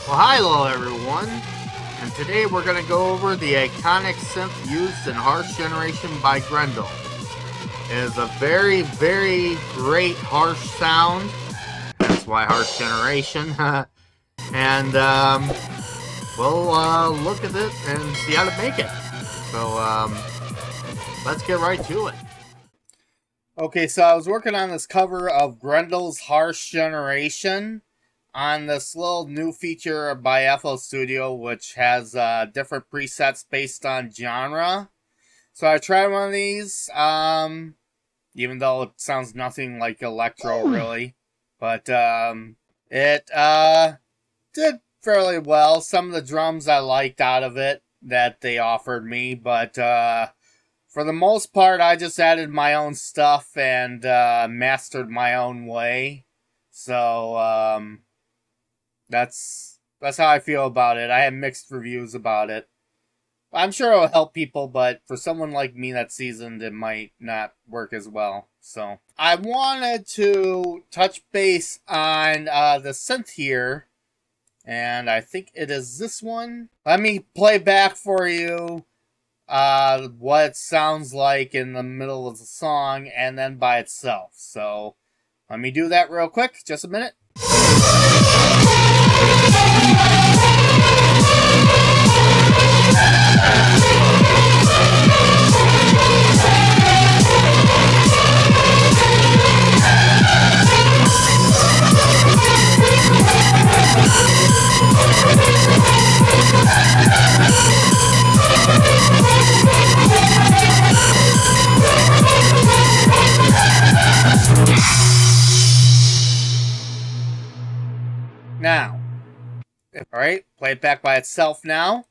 Well, hello everyone, and today we're going to go over the iconic synth used in Harsh Generation by Grendel. It is a very, very great harsh sound, that's why Harsh Generation, and we'll look at it and see how to make it. So let's get right to it. Okay, so I was working on this cover of Grendel's Harsh Generation on this little new feature by FL Studio, which has different presets based on genre. So I tried one of these, even though it sounds nothing like electro really, but it did fairly well. Some of the drums I liked out of it that they offered me, but for the most part I just added my own stuff and mastered my own way. So that's how I feel about it. I have mixed reviews about it. I'm sure it'll help people, but for someone like me that's seasoned, it might not work as well. So I wanted to touch base on the synth here, and I think it is this one. Let me play back for you what it sounds like in the middle of the song and then by itself. So let me do that real quick, just a minute. Now, alright, play it back by itself now.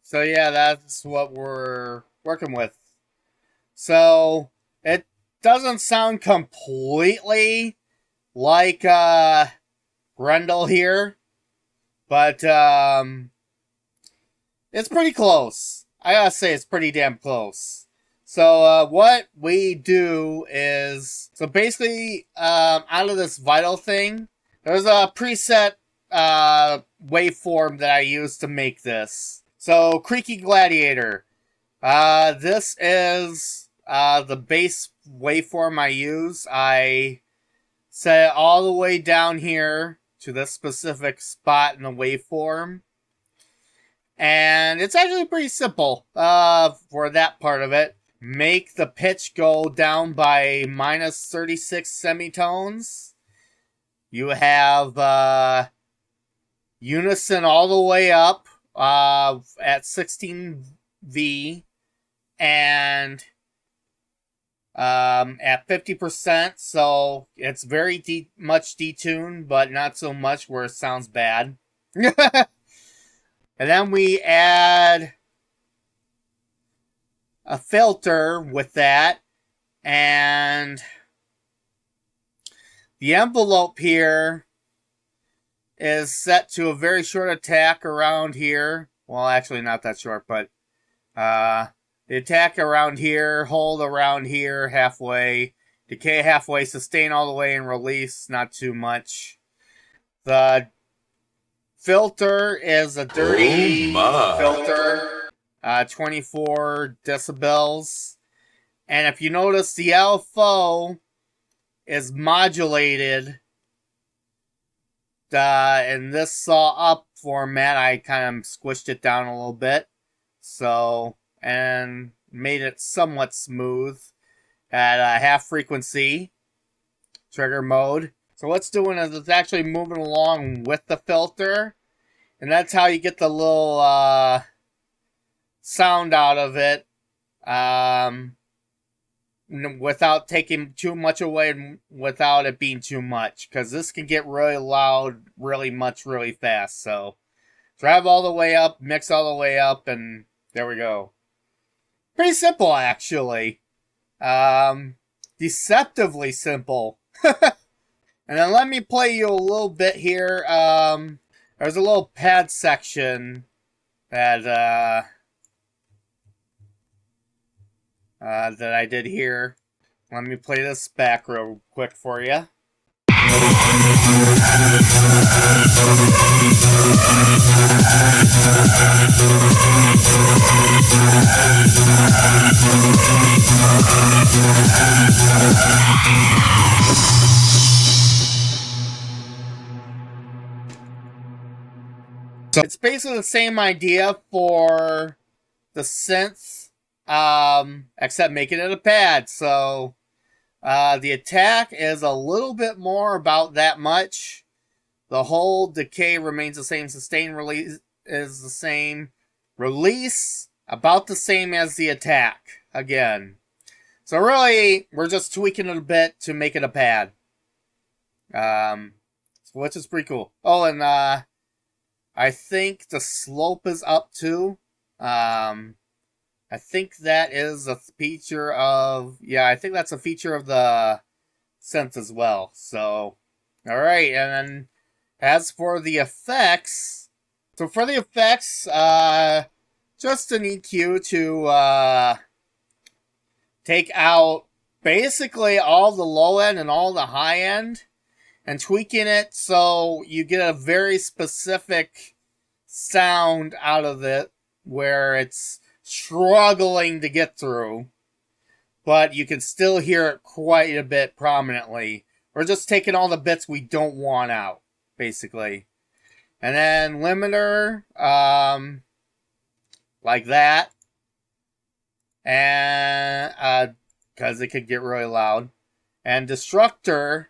So yeah, that's what we're working with. So it doesn't sound completely like Grendel here, but it's pretty close. I gotta say, it's pretty damn close. So what we do is, so basically out of this vital thing, there's a preset waveform that I use to make this. So Creaky Gladiator. This is the base waveform I use. I set it all the way down here to this specific spot in the waveform. And it's actually pretty simple for that part of it. Make the pitch go down by minus 36 semitones. You have unison all the way up at 16V and at 50%, so it's very much detuned, but not so much where it sounds bad. And then we add a filter with that, and the envelope here is set to a very short attack around here. Well, actually not that short, but the attack around here, hold around here halfway, decay halfway, sustain all the way, and release not too much. The filter is a dirty filter, 24 decibels. And if you notice, the LFO is modulated in this saw up format. I kind of squished it down a little bit, so, and made it somewhat smooth at half frequency trigger mode. So what's doing is it's actually moving along with the filter, and that's how you get the little sound out of it without taking too much away and without it being too much, because this can get really loud really fast. So drive all the way up, mix all the way up, and there we go. Pretty simple, actually. Deceptively simple. And then let me play you a little bit here. there's a little pad section that that I did here. Let me play this back real quick for you. So it's basically the same idea for the synth, except making it a pad. So the attack is a little bit more about that much. The whole decay remains the same. Sustain release is the same. Release about the same as the attack again. So really, we're just tweaking it a bit to make it a pad. Which is pretty cool. Oh, and I think the slope is up too. I think that is a feature of... Yeah, I think that's a feature of the synth as well. So, alright, and then as for the effects... So for the effects, just an EQ to take out basically all the low end and all the high end, and tweaking it so you get a very specific sound out of it where it's struggling to get through, but you can still hear it quite a bit prominently. We're just taking all the bits we don't want out, basically. And then limiter, like that. And, because it could get really loud. And destructor,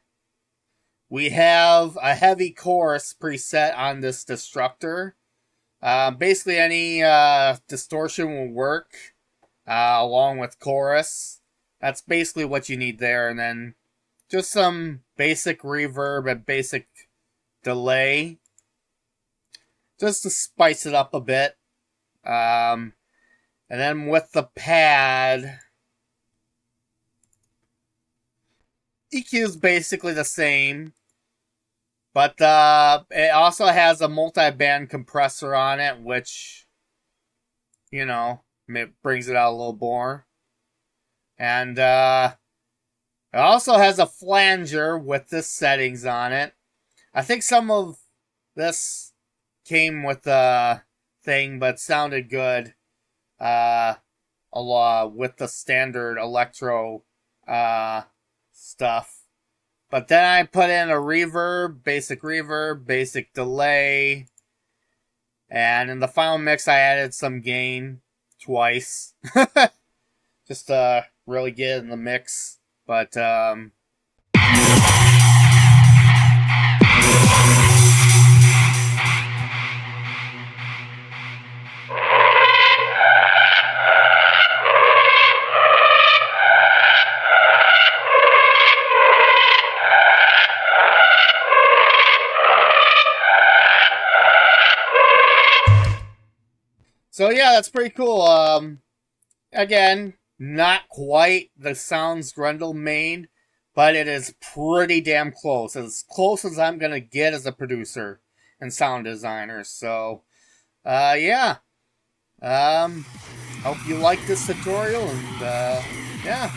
we have a heavy chorus preset on this destructor. Basically any distortion will work along with chorus. That's basically what you need there. And then just some basic reverb and basic delay, just to spice it up a bit. And then with the pad, EQ is basically the same. But it also has a multi-band compressor on it, which, you know, it brings it out a little more. And it also has a flanger with this settings on it. I think some of this came with the thing, but sounded good a lot with the standard electro stuff. But then I put in a reverb, basic delay. And in the final mix, I added some gain twice. Just to really get in the mix. But, so yeah, that's pretty cool. Again, not quite the sounds Grendel made, but it is pretty damn close. As close as I'm gonna get as a producer and sound designer. So, yeah. Hope you liked this tutorial, and yeah.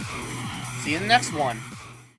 See you in the next one.